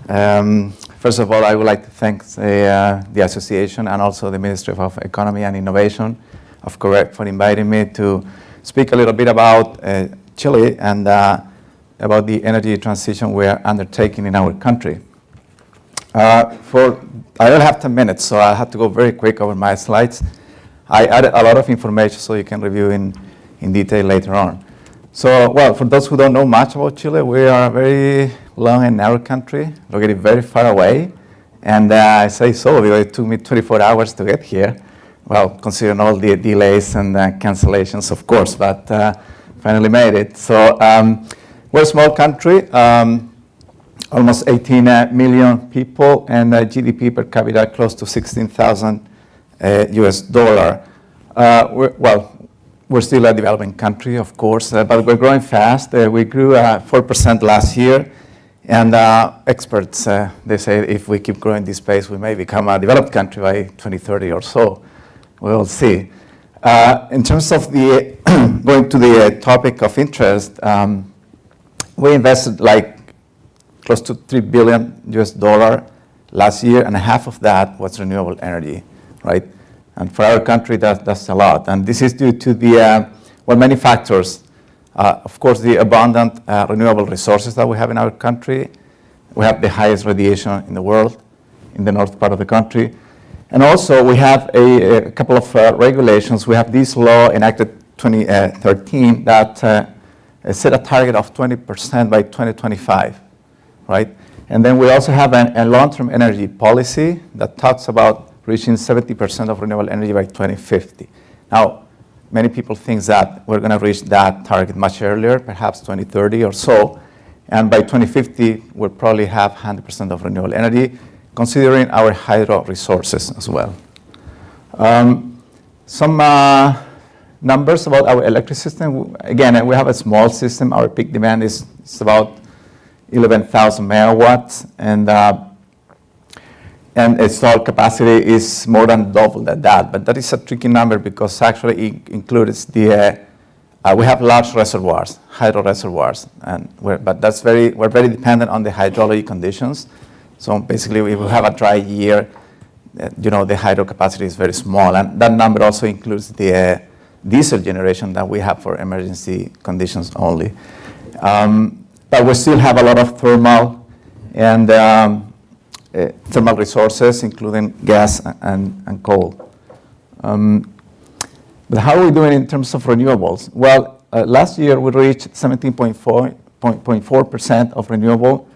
First of all, I would like to thank the Association and also the Ministry of Economy and Innovation of Quebec for inviting me to speak a little bit about Chile and about the energy transition we are undertaking in our country. I only have 10 minutes, so I have to go very quick over my slides. I added a lot of information so you can review in detail later on. So, well, for those who don't know much about Chile, we are a very long and narrow country, located very far away. And I say so because it took me 24 hours to get here. Well, considering all the delays and cancellations, of course, but finally made it. So we're a small country, almost 18 million people, and GDP per capita close to 16,000 US dollar. We're still a developing country, of course, but we're growing fast. We grew 4% last year, and experts, they say if we keep growing this pace, we may become a developed country by 2030 or so. We'll see. In terms of the going to the topic of interest, we invested like close to $3 billion US dollar last year, and half of that was renewable energy, right? And for our country, that's a lot. And this is due to the, many factors. Of course, the abundant renewable resources that we have in our country. We have the highest radiation in the world, in the north part of the country. And also, we have a couple of regulations. We have this law enacted 2013 that set a target of 20% by 2025, right? And then we also have a long-term energy policy that talks about reaching 70% of renewable energy by 2050. Now, many people think that we're going to reach that target much earlier, perhaps 2030 or so. And by 2050, we'll probably have 100% of renewable energy, considering our hydro resources as well. Some numbers about our electric system. Again, we have a small system. Our peak demand is about 11,000 megawatts, and installed capacity is more than double that. But that is a tricky number because actually it includes the, we have large reservoirs, hydro reservoirs, and we're very dependent on the hydrology conditions. So basically, if we have a dry year, the hydro capacity is very small, and that number also includes the diesel generation that we have for emergency conditions only. But we still have a lot of thermal and thermal resources, including gas and coal. But how are we doing in terms of renewables? Well, last year we reached 17.4% of renewable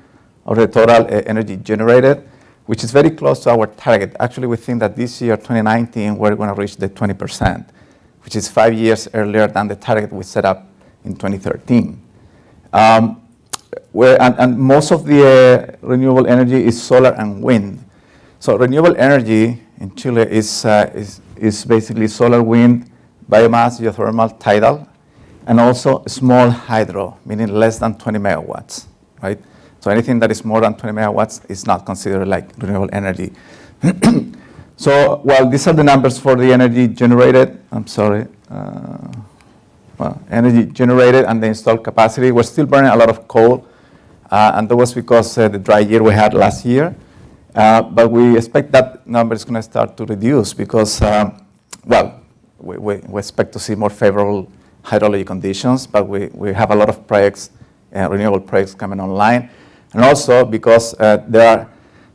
of the total energy generated, which is very close to our target. Actually, we think that this year, 2019, we're going to reach the 20%, which is 5 years earlier than the target we set up in 2013. And most of the renewable energy is solar and wind. So renewable energy in Chile is basically solar, wind, biomass, geothermal, tidal, and also small hydro, meaning less than 20 megawatts, right? So anything that is more than 20 megawatts is not considered like renewable energy. So, well, these are the numbers for the energy generated. I'm sorry. Energy generated and the installed capacity. We're still burning a lot of coal, and that was because the dry year we had last year. But we expect that number is going to start to reduce because, we expect to see more favorable hydrology conditions, but we have a lot of projects, renewable projects coming online. And also because there are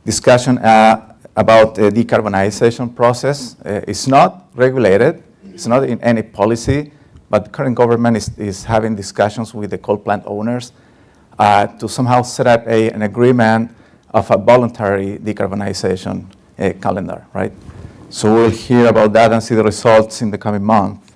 discussion about the decarbonization process. It's not regulated. It's not in any policy. But the current government is having discussions with the coal plant owners to somehow set up an agreement of a voluntary decarbonization calendar, right? So we'll hear about that and see the results in the coming month.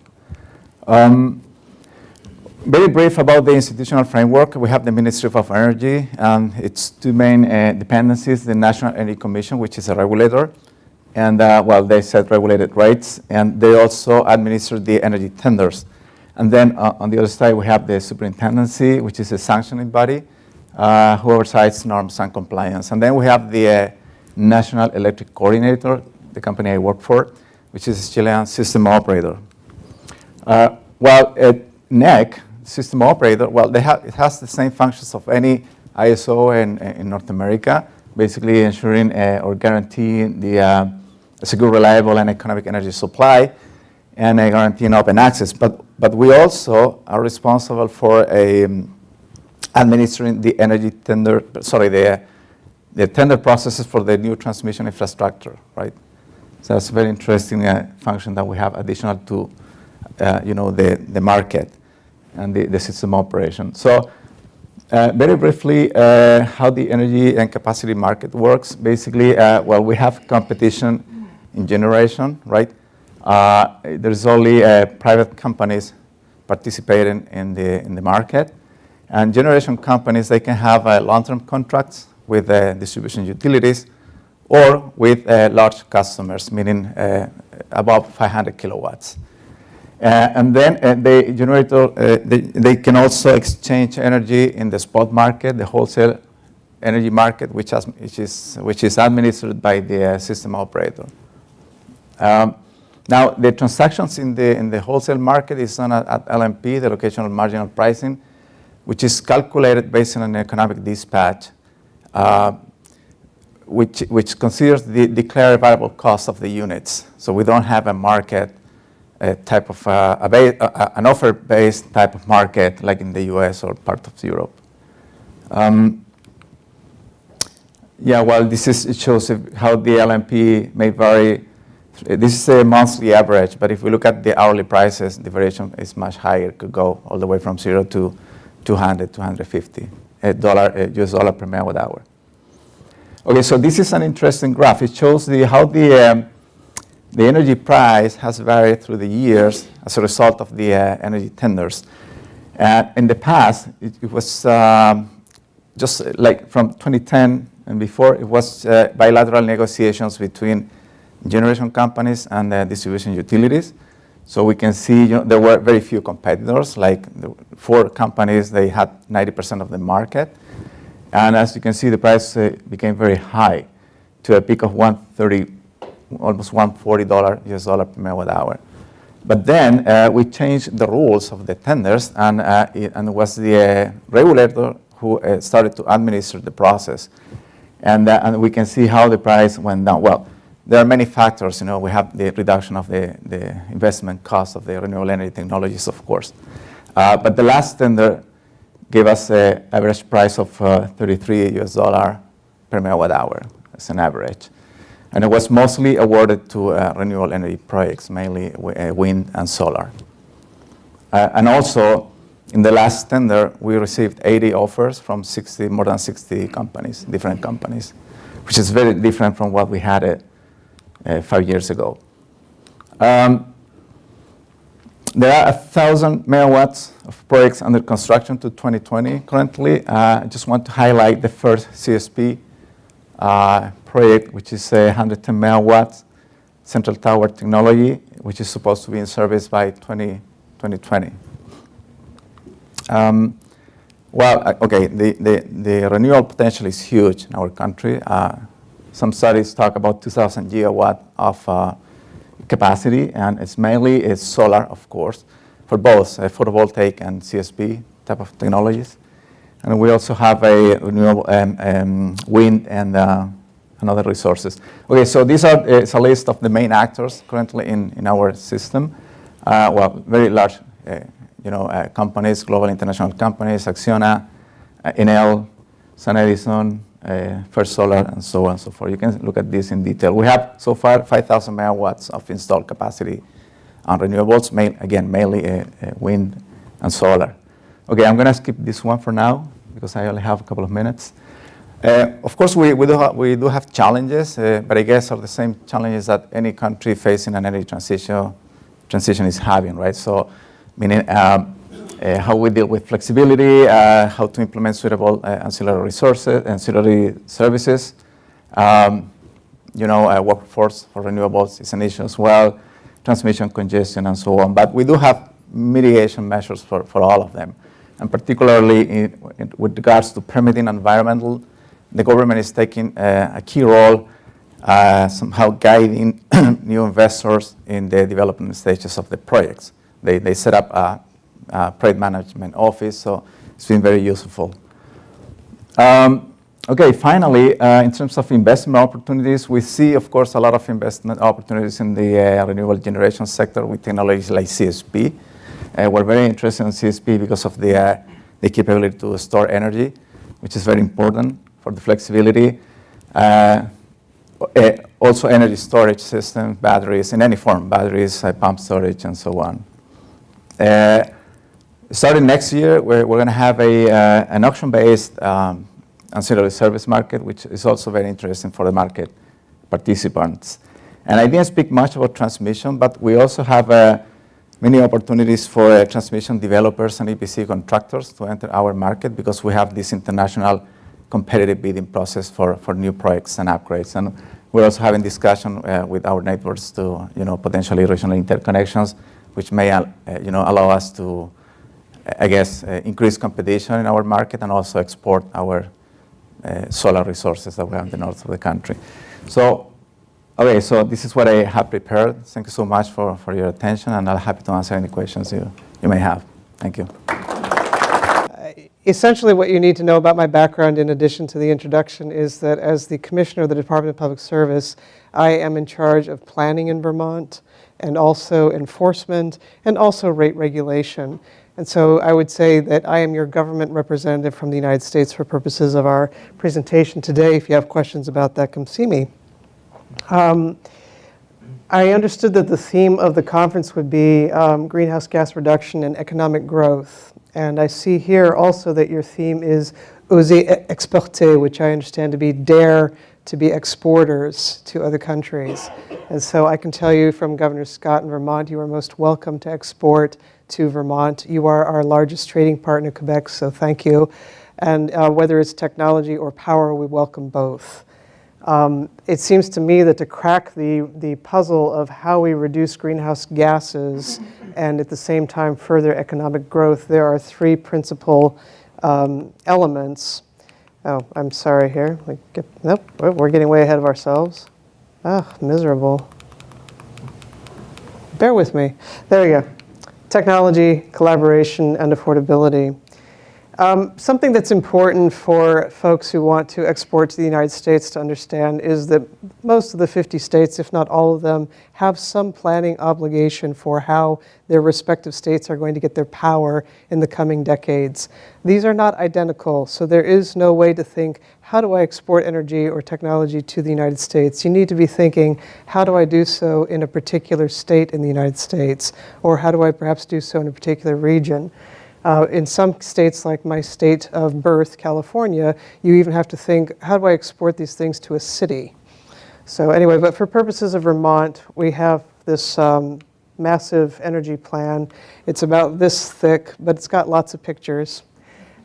Very brief about the institutional framework. We have the Ministry of Energy and its two main dependencies, the National Energy Commission, which is a regulator, and they set regulated rates, and they also administer the energy tenders. And then on the other side, we have the superintendency, which is a sanctioning body who oversees norms and compliance. And then we have the National Electric Coordinator, the company I work for, which is a Chilean system operator. NEC, system operator, it has the same functions of any ISO in North America, basically ensuring or guaranteeing the secure, reliable, and economic energy supply, and guaranteeing open access. But we also are responsible for administering the energy tender, the tender processes for the new transmission infrastructure, right? So that's a very interesting function that we have additional to, the market and the system operation. So very briefly, how the energy and capacity market works. Basically, we have competition in generation, right? There's only private companies participating in the market. And generation companies, they can have long-term contracts with distribution utilities or with large customers, meaning above 500 kilowatts. And then the generator, they can also exchange energy in the spot market, the wholesale energy market, which is administered by the system operator. Now, the transactions in the wholesale market is done at LMP, the locational marginal pricing, which is calculated based on an economic dispatch, which considers the declared variable cost of the units. So we don't have a market type of an offer-based type of market like in the US or part of Europe. It shows how the LMP may vary. This is a monthly average, but if we look at the hourly prices, the variation is much higher. It could go all the way from 0 to $200, $250 US dollar per megawatt hour. Okay, so this is an interesting graph. It shows how the energy price has varied through the years as a result of the energy tenders. In the past, it was just like from 2010 and before, it was bilateral negotiations between generation companies and distribution utilities. So we can see there were very few competitors, like the 4 companies, they had 90% of the market. And as you can see, the price became very high to a peak of $130, almost $140 US dollar per megawatt hour. But then we changed the rules of the tenders, and it was the regulator who started to administer the process. And we can see how the price went down. Well, there are many factors. We have the reduction of the investment cost of the renewable energy technologies, of course. But the last tender gave us an average price of 33 US dollar per megawatt hour as an average. And it was mostly awarded to renewable energy projects, mainly wind and solar. And also, in the last tender, we received 80 offers from more than 60 companies, different companies, which is very different from what we had 5 years ago. There are 1,000 megawatts of projects under construction to 2020 currently. I just want to highlight the first CSP project, which is 110 megawatts, central tower technology, which is supposed to be in service by 2020. The renewable potential is huge in our country. Some studies talk about 2,000 gigawatt of capacity, and it's mainly solar, of course, for both photovoltaic and CSP type of technologies. And we also have a renewable wind and other resources. Okay, so these are it's a list of the main actors currently in our system. Very large, companies, global international companies, Acciona, Enel, San Edison, First Solar, and so on and so forth. You can look at this in detail. We have so far 5,000 megawatts of installed capacity on renewables, mainly wind and solar. Okay, I'm going to skip this one for now because I only have a couple of minutes. Of course, we do have challenges, but I guess are the same challenges that any country facing an energy transition is having, right? So, meaning how we deal with flexibility, how to implement suitable ancillary resources, ancillary services. Workforce for renewables is an issue as well, transmission congestion and so on. But we do have mitigation measures for all of them. And particularly with regards to permitting environmental, the government is taking a key role, somehow guiding new investors in the development stages of the projects. They set up a project management office, so it's been very useful. Okay, finally, in terms of investment opportunities, we see, of course, a lot of investment opportunities in the renewable generation sector with technologies like CSP. We're very interested in CSP because of the capability to store energy, which is very important for the flexibility. Also energy storage systems, batteries in any form, batteries, pump storage, and so on. Starting next year, we're going to have an auction-based ancillary service market, which is also very interesting for the market participants. And I didn't speak much about transmission, but we also have many opportunities for transmission developers and EPC contractors to enter our market because we have this international competitive bidding process for new projects and upgrades. And we're also having discussion with our networks to, potentially regional interconnections, which may, allow us to, increase competition in our market and also export our solar resources that we have in the north of the country. So this is what I have prepared. Thank you so much for your attention, and I'm happy to answer any questions you may have. Thank you. Essentially, what you need to know about my background, in addition to the introduction, is that as the Commissioner of the Department of Public Service, I am in charge of planning in Vermont, and also enforcement, and also rate regulation. And so I would say that I am your government representative from the United States for purposes of our presentation today. If you have questions about that, come see me. I understood that the theme of the conference would be greenhouse gas reduction and economic growth. And I see here also that your theme is oser exporter, which I understand to be dare to be exporters to other countries. And so I can tell you from Governor Scott in Vermont, you are most welcome to export to Vermont. You are our largest trading partner in Quebec, so thank you. And whether it's technology or power, we welcome both. It seems to me that to crack the puzzle of how we reduce greenhouse gases and at the same time further economic growth, there are three principal elements. Oh, I'm sorry here. Nope, we're getting way ahead of ourselves. Ah, miserable. Bear with me. There we go. Technology, collaboration, and affordability. Something that's important for folks who want to export to the United States to understand is that most of the 50 states, if not all of them, have some planning obligation for how their respective states are going to get their power in the coming decades. These are not identical, so there is no way to think, how do I export energy or technology to the United States? You need to be thinking, how do I do so in a particular state in the United States? Or how do I perhaps do so in a particular region? In some states, like my state of birth, California, you even have to think, how do I export these things to a city? So anyway, but for purposes of Vermont, we have this massive energy plan. It's about this thick, but it's got lots of pictures.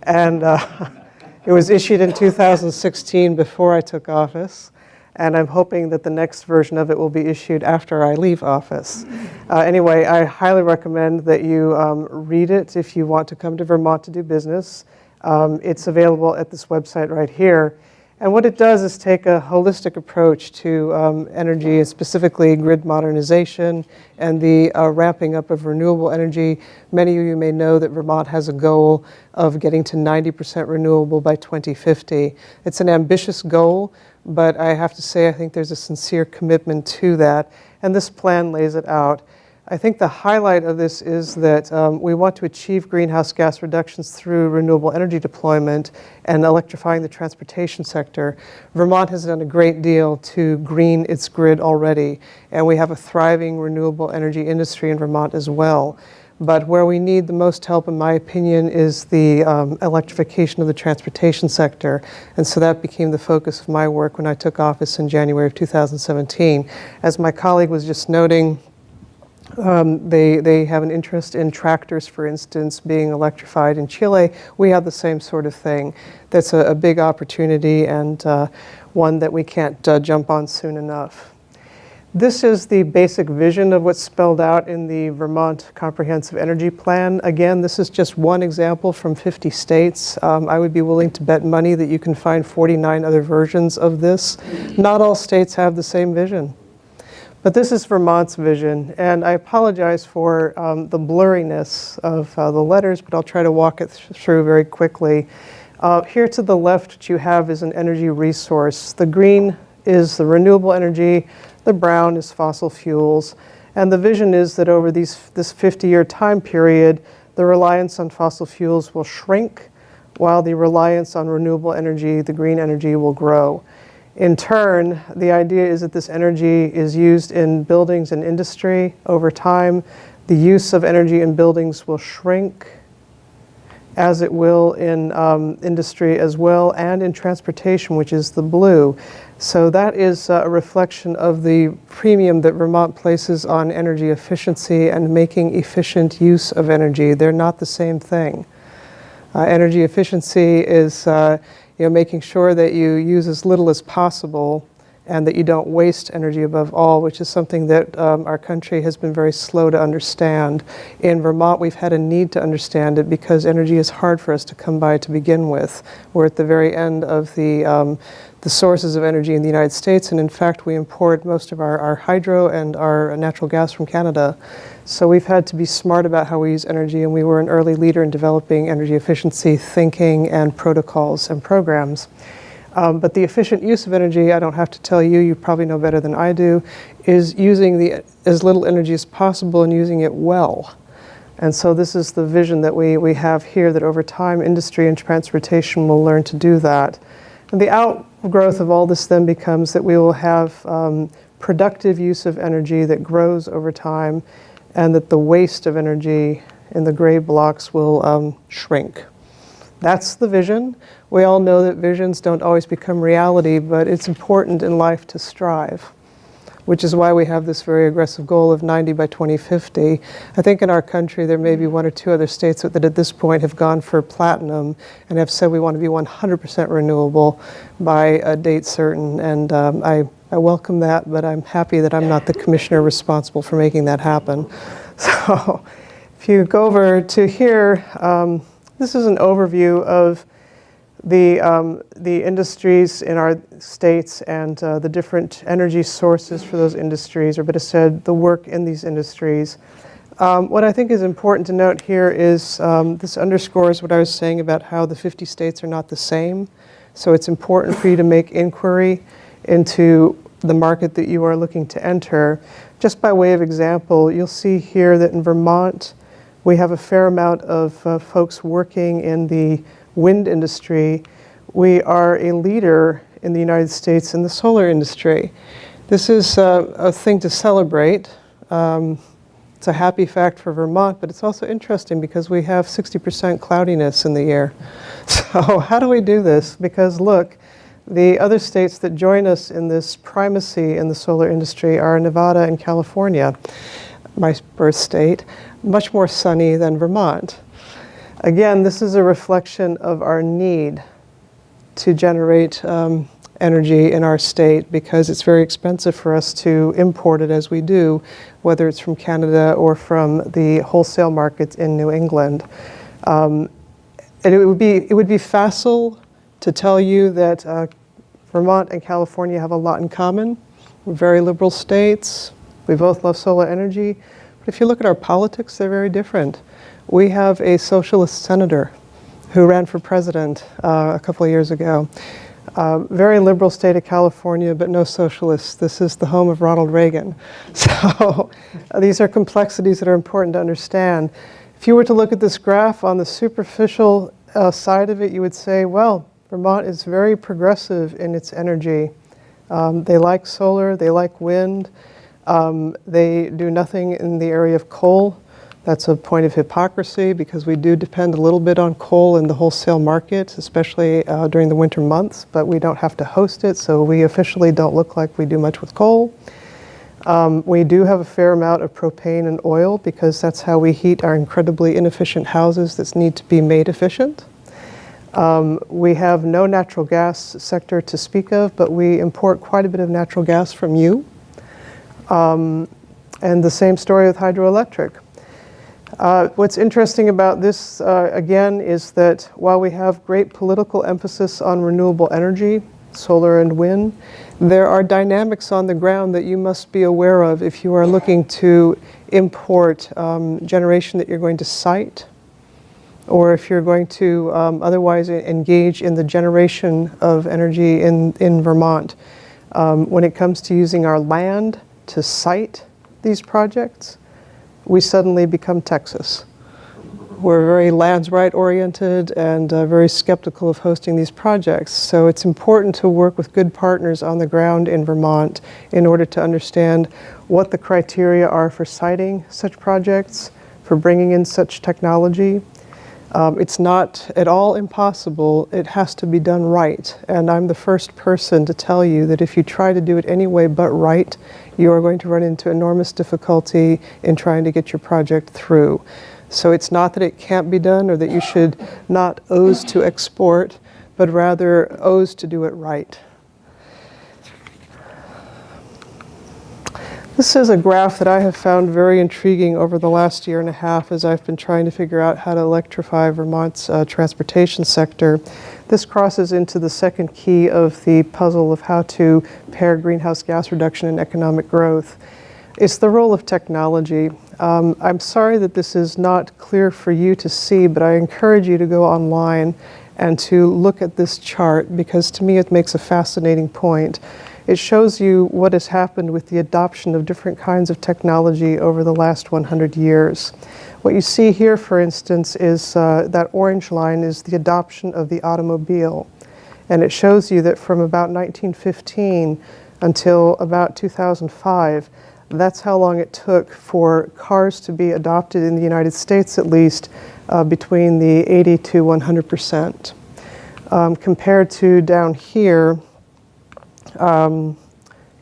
And it was issued in 2016 before I took office. And I'm hoping that the next version of it will be issued after I leave office. Anyway, I highly recommend that you read it if you want to come to Vermont to do business. It's available at this website right here. And what it does is take a holistic approach to energy, specifically grid modernization and the ramping up of renewable energy. Many of you may know that Vermont has a goal of getting to 90% renewable by 2050. It's an ambitious goal, but I have to say I think there's a sincere commitment to that, and this plan lays it out. I think the highlight of this is that we want to achieve greenhouse gas reductions through renewable energy deployment and electrifying the transportation sector. Vermont has done a great deal to green its grid already, and we have a thriving renewable energy industry in Vermont as well. But where we need the most help, in my opinion, is the electrification of the transportation sector. And so that became the focus of my work when I took office in January of 2017. As my colleague was just noting, they have an interest in tractors, for instance, being electrified in Chile. We have the same sort of thing. That's a big opportunity and one that we can't jump on soon enough. This is the basic vision of what's spelled out in the Vermont Comprehensive Energy Plan. Again, this is just one example from 50 states. I would be willing to bet money that you can find 49 other versions of this. Not all states have the same vision. But this is Vermont's vision, and I apologize for the blurriness of the letters, but I'll try to walk it through very quickly. Here to the left, what you have is an energy resource. The green is the renewable energy, the brown is fossil fuels, and the vision is that over this 50-year time period, the reliance on fossil fuels will shrink, while the reliance on renewable energy, the green energy, will grow. In turn, the idea is that this energy is used in buildings and industry. Over time, the use of energy in buildings will shrink, as it will in industry as well, and in transportation, which is the blue. So that is a reflection of the premium that Vermont places on energy efficiency and making efficient use of energy. They're not the same thing. Energy efficiency is making sure that you use as little as possible and that you don't waste energy above all, which is something that our country has been very slow to understand. In Vermont, we've had a need to understand it because energy is hard for us to come by to begin with. We're at the very end of the sources of energy in the United States, and in fact, we import most of our hydro and our natural gas from Canada. So we've had to be smart about how we use energy, and we were an early leader in developing energy efficiency thinking and protocols and programs. But the efficient use of energy, I don't have to tell you, you probably know better than I do, is using as little energy as possible and using it well. And so this is the vision that we have here, that over time, industry and transportation will learn to do that. And the outgrowth of all this then becomes that we will have productive use of energy that grows over time, and that the waste of energy in the gray blocks will shrink. That's the vision. We all know that visions don't always become reality, but it's important in life to strive, which is why we have this very aggressive goal of 90 by 2050. I think in our country there may be one or two other states that at this point have gone for platinum and have said we want to be 100% renewable by a date certain, and I welcome that, but I'm happy that I'm not the commissioner responsible for making that happen. So if you go over to here, this is an overview of the industries in our states and the different energy sources for those industries, or better said, the work in these industries. What I think is important to note here is this underscores what I was saying about how the 50 states are not the same. So it's important for you to make inquiry into the market that you are looking to enter. Just by way of example, you'll see here that in Vermont, we have a fair amount of folks working in the wind industry. We are a leader in the United States in the solar industry. This is a thing to celebrate. It's a happy fact for Vermont, but it's also interesting because we have 60% cloudiness in the year. So how do we do this? Because look, the other states that join us in this primacy in the solar industry are Nevada and California, my birth state, much more sunny than Vermont. Again, this is a reflection of our need to generate energy in our state because it's very expensive for us to import it as we do, whether it's from Canada or from the wholesale markets in New England. And it would be facile to tell you that Vermont and California have a lot in common. We're very liberal states. We both love solar energy. But if you look at our politics, they're very different. We have a socialist senator who ran for president a couple of years ago. Very liberal state of California, but no socialists. This is the home of Ronald Reagan. So these are complexities that are important to understand. If you were to look at this graph on the superficial side of it, you would say, well, Vermont is very progressive in its energy. They like solar, they like wind. They do nothing in the area of coal. That's a point of hypocrisy because we do depend a little bit on coal in the wholesale market, especially during the winter months, but we don't have to host it, so we officially don't look like we do much with coal. We do have a fair amount of propane and oil because that's how we heat our incredibly inefficient houses that need to be made efficient. We have no natural gas sector to speak of, but we import quite a bit of natural gas from you. And the same story with hydroelectric. What's interesting about this, again, is that while we have great political emphasis on renewable energy, solar and wind, there are dynamics on the ground that you must be aware of if you are looking to import generation that you're going to site or if you're going to otherwise engage in the generation of energy in Vermont. When it comes to using our land to site these projects, we suddenly become Texas. We're very lands right oriented and very skeptical of hosting these projects. So it's important to work with good partners on the ground in Vermont in order to understand what the criteria are for siting such projects, for bringing in such technology. It's not at all impossible. It has to be done right. And I'm the first person to tell you that if you try to do it any way but right, you are going to run into enormous difficulty in trying to get your project through. So it's not that it can't be done or that you should not oose to export, but rather oose to do it right. This is a graph that I have found very intriguing over the last year and a half as I've been trying to figure out how to electrify Vermont's transportation sector. This crosses into the second key of the puzzle of how to pair greenhouse gas reduction and economic growth. It's the role of technology. I'm sorry that this is not clear for you to see, but I encourage you to go online and to look at this chart because to me it makes a fascinating point. It shows you what has happened with the adoption of different kinds of technology over the last 100 years. What you see here, for instance, is that orange line is the adoption of the automobile. And it shows you that from about 1915 until about 2005, that's how long it took for cars to be adopted in the United States, at least, between the 80 to 100%. Compared to down here,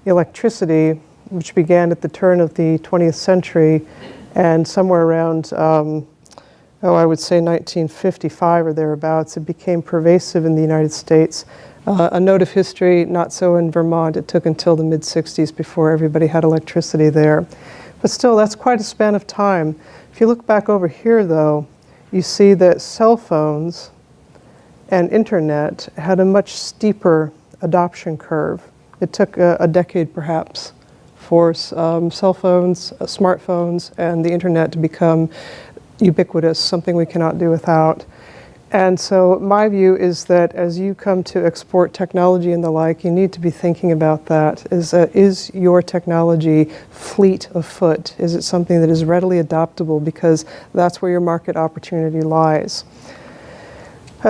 electricity, which began at the turn of the 20th century, and somewhere around, I would say 1955 or thereabouts, it became pervasive in the United States. A note of history, not so in Vermont. It took until the mid-60s before everybody had electricity there. But still, that's quite a span of time. If you look back over here, though, you see that cell phones and internet had a much steeper adoption curve. It took a decade, perhaps, for cell phones, smartphones, and the internet to become ubiquitous, something we cannot do without. And so my view is that as you come to export technology and the like, you need to be thinking about that. Is your technology fleet of foot? Is it something that is readily adoptable? Because that's where your market opportunity lies.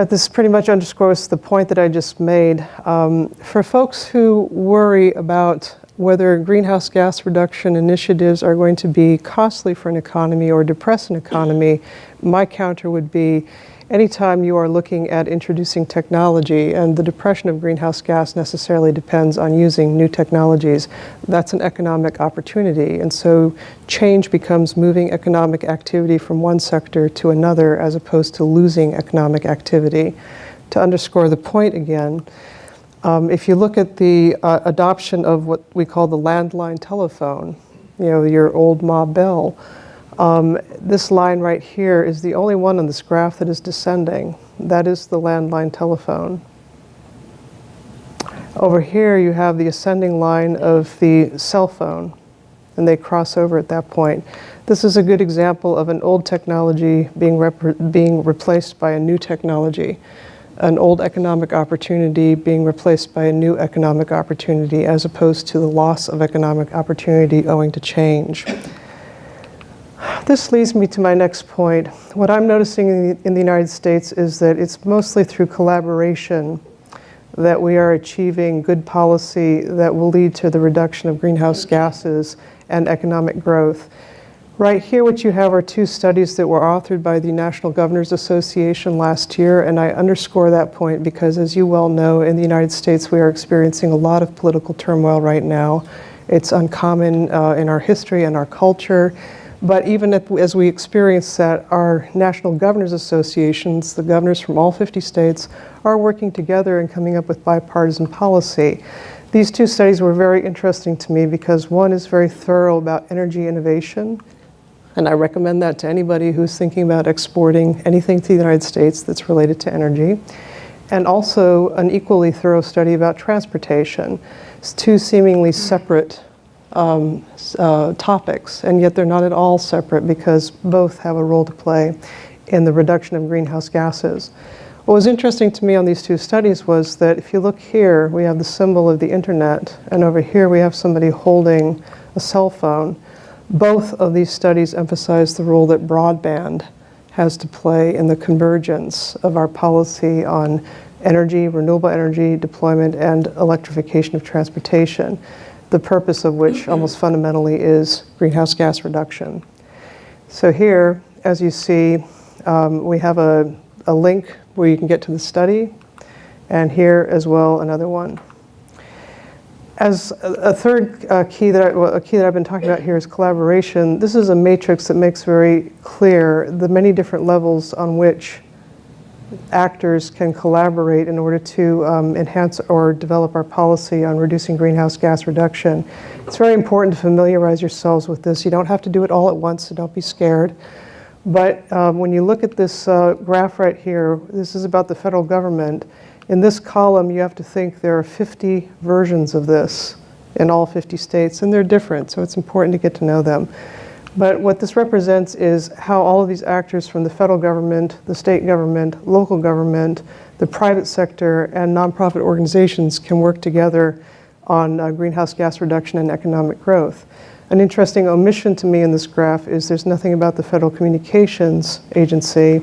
This pretty much underscores the point that I just made. For folks who worry about whether greenhouse gas reduction initiatives are going to be costly for an economy or depress an economy, my counter would be anytime you are looking at introducing technology, and the depression of greenhouse gas necessarily depends on using new technologies, that's an economic opportunity. And so change becomes moving economic activity from one sector to another as opposed to losing economic activity. To underscore the point again, if you look at the adoption of what we call the landline telephone, your old Ma Bell, this line right here is the only one on this graph that is descending. That is the landline telephone. Over here you have the ascending line of the cell phone, and they cross over at that point. This is a good example of an old technology being replaced by a new technology, an old economic opportunity being replaced by a new economic opportunity, as opposed to the loss of economic opportunity owing to change. This leads me to my next point. What I'm noticing in the United States is that it's mostly through collaboration that we are achieving good policy that will lead to the reduction of greenhouse gases and economic growth. Right here, what you have are two studies that were authored by the National Governors Association last year, and I underscore that point because, as you well know, in the United States we are experiencing a lot of political turmoil right now. It's uncommon in our history and our culture. But even as we experience that, our National Governors Associations, the governors from all 50 states, are working together and coming up with bipartisan policy. These two studies were very interesting to me because one is very thorough about energy innovation, and I recommend that to anybody who's thinking about exporting anything to the United States that's related to energy, and also an equally thorough study about transportation. It's two seemingly separate topics, and yet they're not at all separate because both have a role to play in the reduction of greenhouse gases. What was interesting to me on these two studies was that if you look here, we have the symbol of the internet, and over here we have somebody holding a cell phone. Both of these studies emphasize the role that broadband has to play in the convergence of our policy on energy, renewable energy deployment, and electrification of transportation, the purpose of which almost fundamentally is greenhouse gas reduction. So here, as you see, we have a link where you can get to the study, and here as well another one. As a third key that I've been talking about here is collaboration. This is a matrix that makes very clear the many different levels on which actors can collaborate in order to enhance or develop our policy on reducing greenhouse gas reduction. It's very important to familiarize yourselves with this. You don't have to do it all at once, so don't be scared. But when you look at this graph right here, this is about the federal government. In this column, you have to think there are 50 versions of this in all 50 states, and they're different, so it's important to get to know them. But what this represents is how all of these actors from the federal government, the state government, local government, the private sector, and nonprofit organizations can work together on greenhouse gas reduction and economic growth. An interesting omission to me in this graph is there's nothing about the Federal Communications Agency,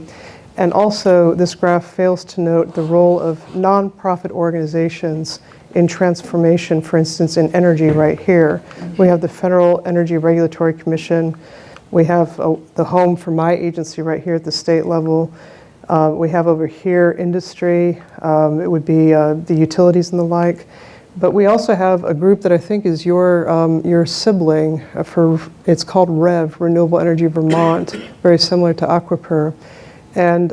and also this graph fails to note the role of nonprofit organizations in transformation, for instance, in energy right here. We have the Federal Energy Regulatory Commission. We have the home for my agency right here at the state level. We have over here industry. It would be the utilities and the like. But we also have a group that I think is your sibling it's called REV, Renewable Energy Vermont, very similar to Aquiper. And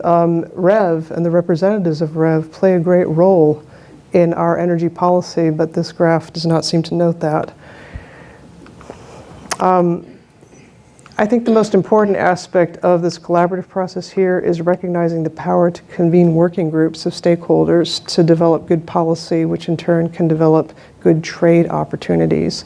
REV and the representatives of REV play a great role in our energy policy, but this graph does not seem to note that. I think the most important aspect of this collaborative process here is recognizing the power to convene working groups of stakeholders to develop good policy, which in turn can develop good trade opportunities.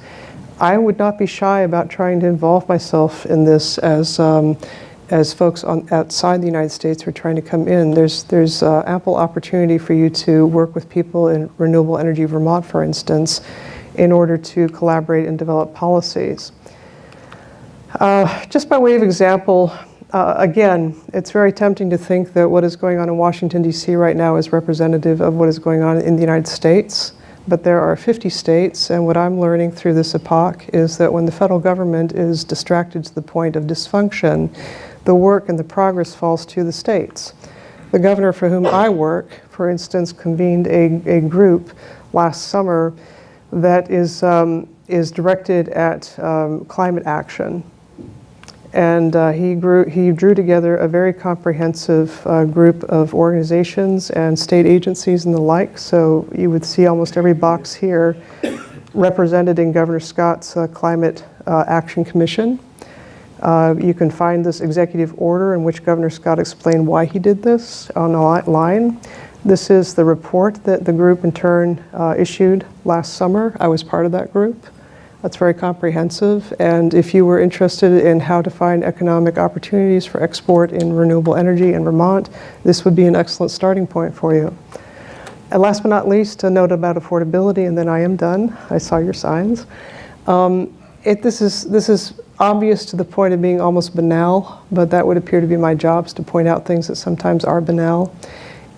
I would not be shy about trying to involve myself in this as folks outside the United States who are trying to come in. There's ample opportunity for you to work with people in Renewable Energy Vermont, for instance, in order to collaborate and develop policies. Just by way of example, again, it's very tempting to think that what is going on in Washington, D.C. right now is representative of what is going on in the United States. But there are 50 states, and what I'm learning through this epoch is that when the federal government is distracted to the point of dysfunction, the work and the progress falls to the states. The governor for whom I work, for instance, convened a group last summer that is directed at climate action. And he drew together a very comprehensive group of organizations and state agencies and the like. So you would see almost every box here represented in Governor Scott's Climate Action Commission. You can find this executive order in which Governor Scott explained why he did this online. This is the report that the group in turn issued last summer. I was part of that group. That's very comprehensive, and if you were interested in how to find economic opportunities for export in renewable energy in Vermont, this would be an excellent starting point for you. And last but not least, a note about affordability, and then I am done. I saw your signs. This is obvious to the point of being almost banal, but that would appear to be my job, is to point out things that sometimes are banal.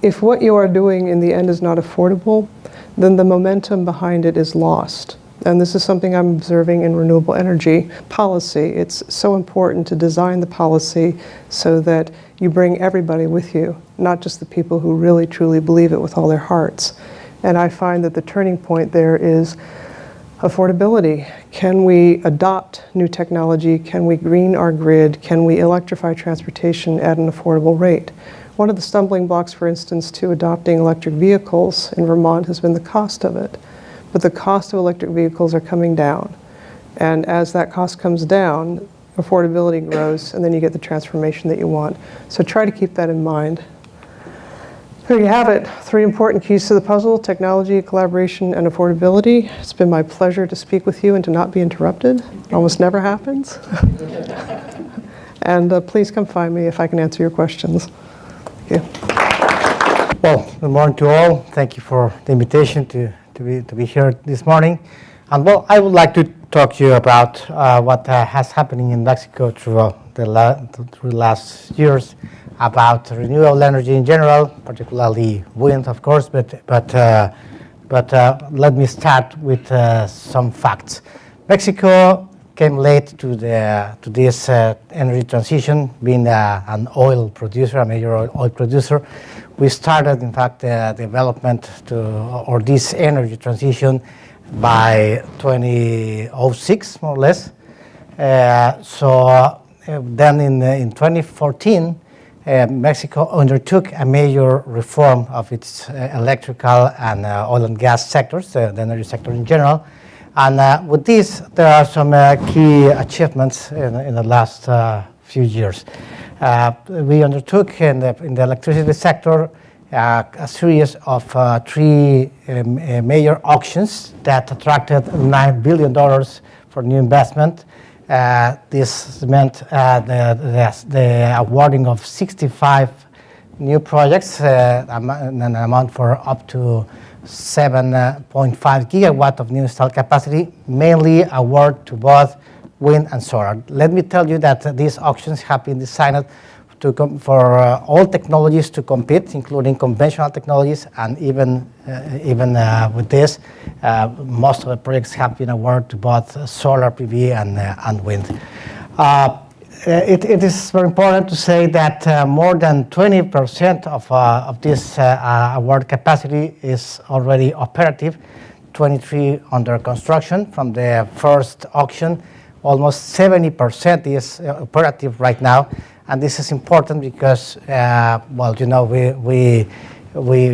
If what you are doing in the end is not affordable, then the momentum behind it is lost. And this is something I'm observing in renewable energy policy. It's so important to design the policy so that you bring everybody with you, not just the people who really truly believe it with all their hearts. And I find that the turning point there is affordability. Can we adopt new technology? Can we green our grid? Can we electrify transportation at an affordable rate? One of the stumbling blocks, for instance, to adopting electric vehicles in Vermont has been the cost of it. But the cost of electric vehicles are coming down. And as that cost comes down, affordability grows, and then you get the transformation that you want. So try to keep that in mind. There you have it, 3 important keys to the puzzle: technology, collaboration, and affordability. It's been my pleasure to speak with you and to not be interrupted. It almost never happens. And please come find me if I can answer your questions. Thank you. Well, good morning to all. Thank you for the invitation to be here this morning. And well, I would like to talk to you about what has happening in Mexico through the last years, about renewable energy in general, particularly wind, of course. But let me start with some facts. Mexico came late to this energy transition, being an oil producer, a major oil producer. We started, in fact, the development or this energy transition by 2006, more or less. Then in 2014, Mexico undertook a major reform of its electrical and oil and gas sectors, the energy sector in general. And with this, there are some key achievements in the last few years. We undertook in the electricity sector a series of three major auctions that attracted $9 billion for new investment. This meant the awarding of 65 new projects, an amount for up to 7.5 gigawatt of new installed capacity, mainly award to both wind and solar. Let me tell you that these auctions have been designed for all technologies to compete, including conventional technologies, and even with this, most of the projects have been awarded to both solar PV and wind. It is very important to say that more than 20% of this award capacity is already operative, 23 under construction from the first auction. Almost 70% is operative right now, and this is important because, well, you know, we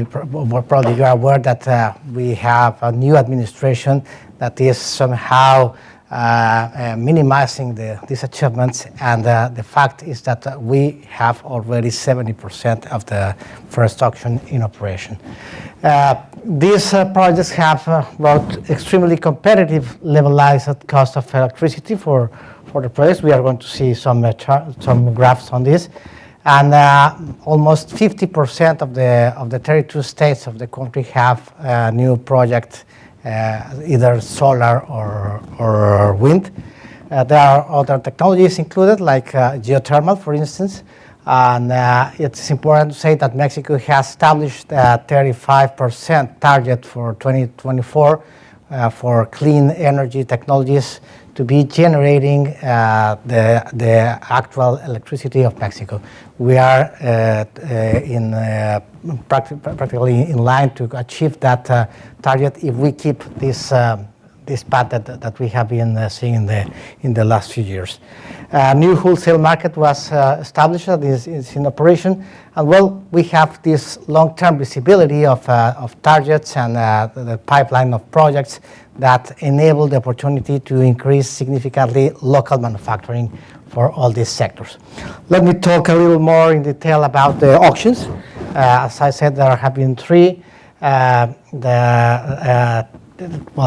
probably you are aware that we have a new administration that is somehow minimizing these achievements, and the fact is that we have already 70% of the first auction in operation. These projects have brought extremely competitive levelized cost of electricity for the projects. We are going to see some graphs on this, and almost 50% of the 32 states of the country have a new project, either solar or wind. There are other technologies included, like geothermal, for instance. And it's important to say that Mexico has established a 35% target for 2024 for clean energy technologies to be generating the actual electricity of Mexico. We are practically in line to achieve that target if we keep this path that we have been seeing in the last few years. A new wholesale market was established, is in operation, and well, we have this long-term visibility of targets and the pipeline of projects that enable the opportunity to increase significantly local manufacturing for all these sectors. Let me talk a little more in detail about the auctions. As I said, there have been three. Well,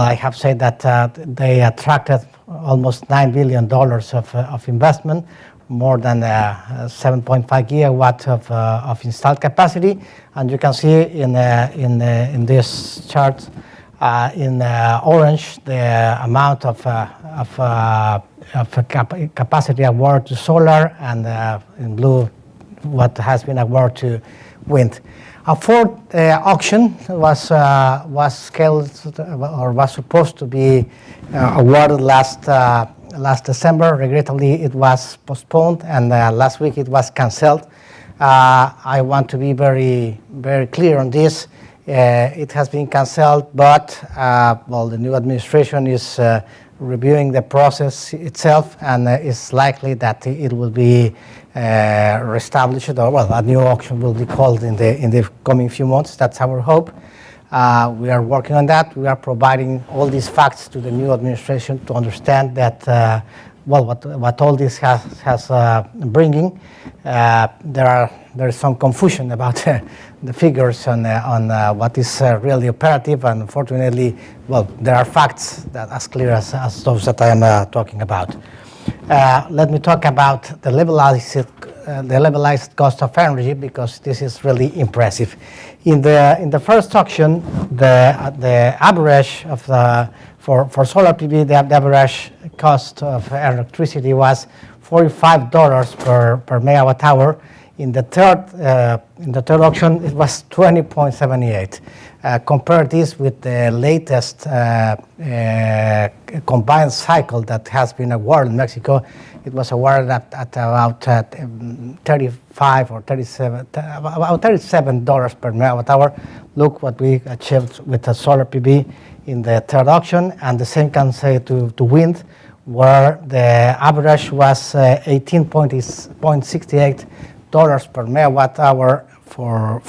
I have said that they attracted almost $9 billion of investment, more than 7.5 gigawatt of installed capacity. And you can see in this chart, in orange, the amount of capacity award to solar, and in blue, what has been awarded to wind. A fourth auction was scheduled or was supposed to be awarded last December. Regrettably, it was postponed, and last week it was canceled. I want to be very, very clear on this. It has been canceled, but well, the new administration is reviewing the process itself, and it's likely that it will be reestablished, or well, a new auction will be called in the coming few months. That's our hope. We are working on that. We are providing all these facts to the new administration to understand that well, what all this has bringing. There is some confusion about the figures on what is really operative, and unfortunately, well, there are facts that as clear as those that I am talking about. Let me talk about the levelized cost of energy, because this is really impressive. In the first auction, the average of for solar PV, the average cost of electricity was $45 per megawatt hour. In the third auction, it was 20.78. Compare this with the latest combined cycle that has been awarded in Mexico. It was awarded at about 35 or 37, about $37 per megawatt hour. Look what we achieved with the solar PV in the third auction, and the same can say to wind, where the average was $18.68 per megawatt hour for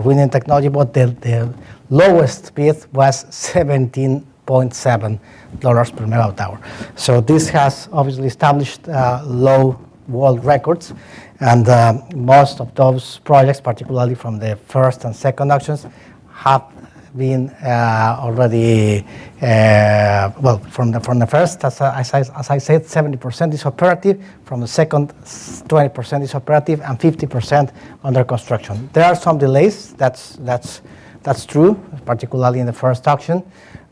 wind technology, but the lowest bid was $17.7 per megawatt hour. So this has obviously established low world records, and most of those projects, particularly from the first and second auctions, have been already from the first, as I said, 70% is operative. From the second, 20% is operative, and 50% under construction. There are some delays. That's true, particularly in the first auction.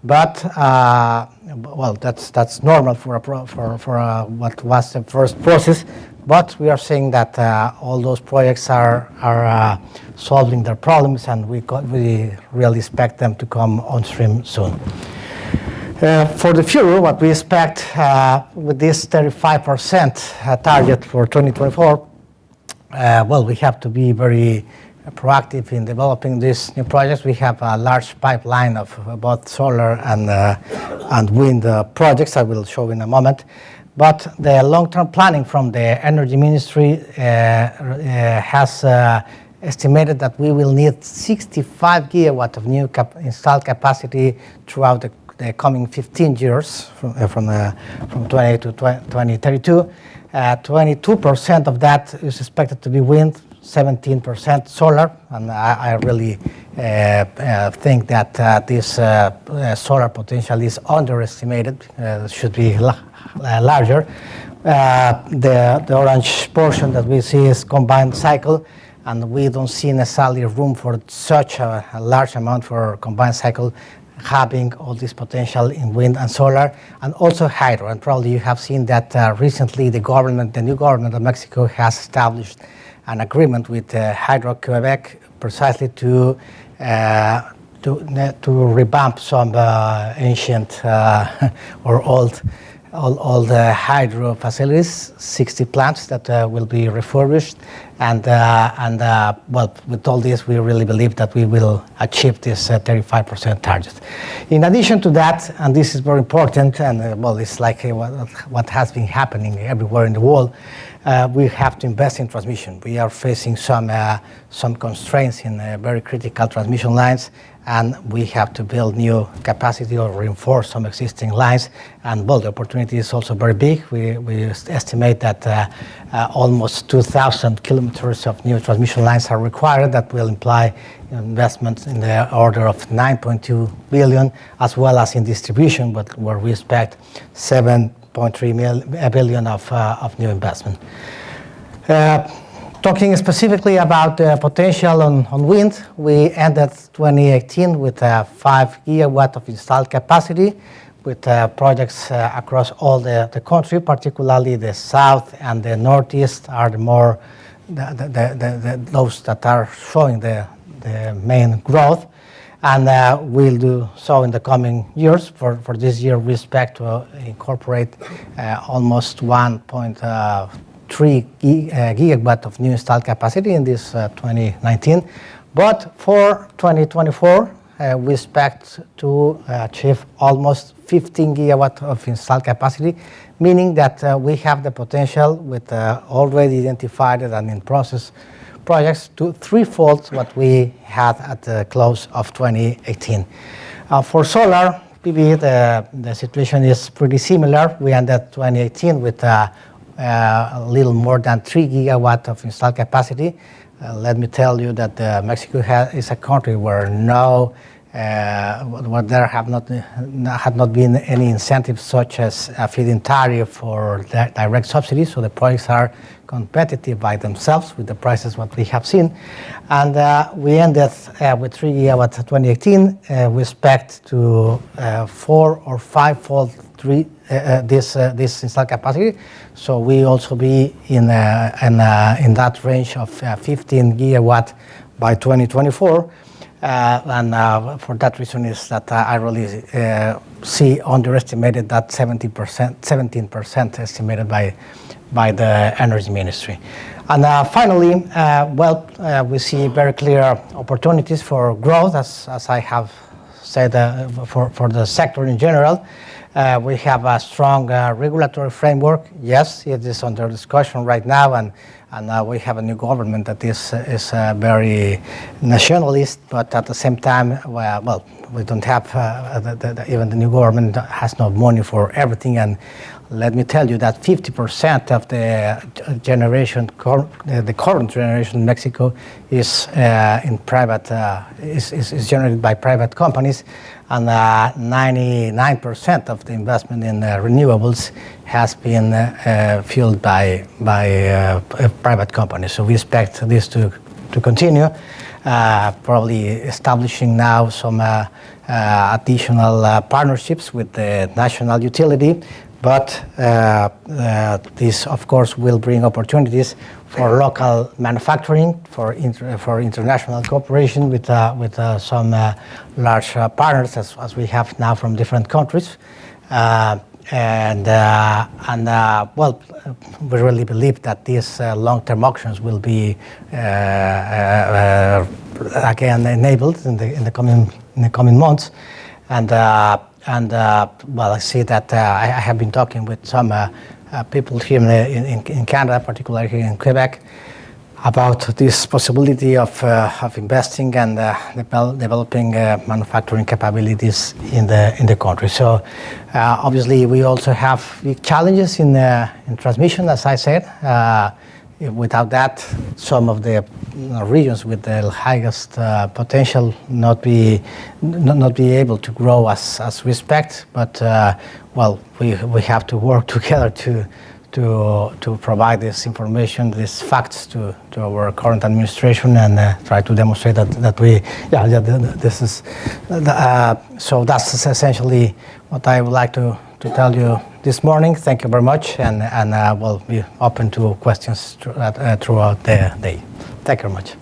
But that's normal for what was the first process. But we are seeing that all those projects are solving their problems, and we really expect them to come on stream soon. For the future, what we expect with this 35% target for 2024, we have to be very proactive in developing these new projects. We have a large pipeline of both solar and wind projects I will show in a moment. But the long-term planning from the Energy Ministry has estimated that we will need 65 gigawatt of new installed capacity throughout the coming 15 years, from 20 to 2032. 22% of that is expected to be wind, 17% solar, and I really think that this solar potential is underestimated. It should be larger. The orange portion that we see is combined cycle, and we don't see necessarily room for such a large amount for combined cycle, having all this potential in wind and solar, and also hydro. And probably you have seen that recently the new government of Mexico has established an agreement with Hydro-Quebec precisely to revamp some ancient or old hydro facilities, 60 plants that will be refurbished, and with all this, we really believe that we will achieve this 35% target. In addition to that, and this is very important, and it's like what has been happening everywhere in the world, we have to invest in transmission. We are facing some constraints in very critical transmission lines, and we have to build new capacity or reinforce some existing lines. And the opportunity is also very big. We estimate that almost 2,000 kilometers of new transmission lines are required. That will imply investments in the order of 9.2 billion, as well as in distribution, but where we expect 7.3 billion of new investment. Talking specifically about the potential on wind, we ended 2018 with 5 gigawatt of installed capacity, with projects across all the country, particularly the south and the northeast are those that are showing the main growth, and we'll do so in the coming years. For this year, we expect to incorporate almost 1.3 gigawatt of new installed capacity in this 2019. But for 2024, we expect to achieve almost 15 gigawatt of installed capacity, meaning that we have the potential with already identified and in process projects to threefold what we had at the close of 2018. For solar PV, the situation is pretty similar. We ended 2018 with a little more than 3 gigawatt of installed capacity. Let me tell you that Mexico is a country where no where there had not been any incentives such as a feed-in tariff or direct subsidies, so the projects are competitive by themselves with the prices what we have seen. And we ended with 3 gigawatts in 2018. We expect to 4 or 5-fold this installed capacity. So we also be in that range of 15 gigawatt by 2024. And for that reason is that I really see underestimated that 17% estimated by the energy ministry. And finally, we see very clear opportunities for growth, as I have said, for the sector in general. We have a strong regulatory framework. Yes, it is under discussion right now, and we have a new government that is very nationalist, but at the same time, we don't have, even the new government has no money for everything. And let me tell you that 50% of the generation, the current generation in Mexico is in private, is generated by private companies, and 99% of the investment in renewables has been fueled by private companies. So we expect this to continue, probably establishing now some additional partnerships with the national utility. But this, of course, will bring opportunities for local manufacturing, for international cooperation with some large partners, as we have now from different countries. We really believe that these long-term auctions will be again enabled in the coming months. I see that I have been talking with some people here in Canada, particularly here in Quebec, about this possibility of investing and developing manufacturing capabilities in the country. So obviously we also have big challenges in transmission, as I said. Without that, some of the regions with the highest potential not be able to grow as we expect. But we have to work together to provide this information, these facts to our current administration, and try to demonstrate that this is. So that's essentially what I would like to tell you this morning. Thank you very much, and we'll be open to questions throughout the day. Thank you very much.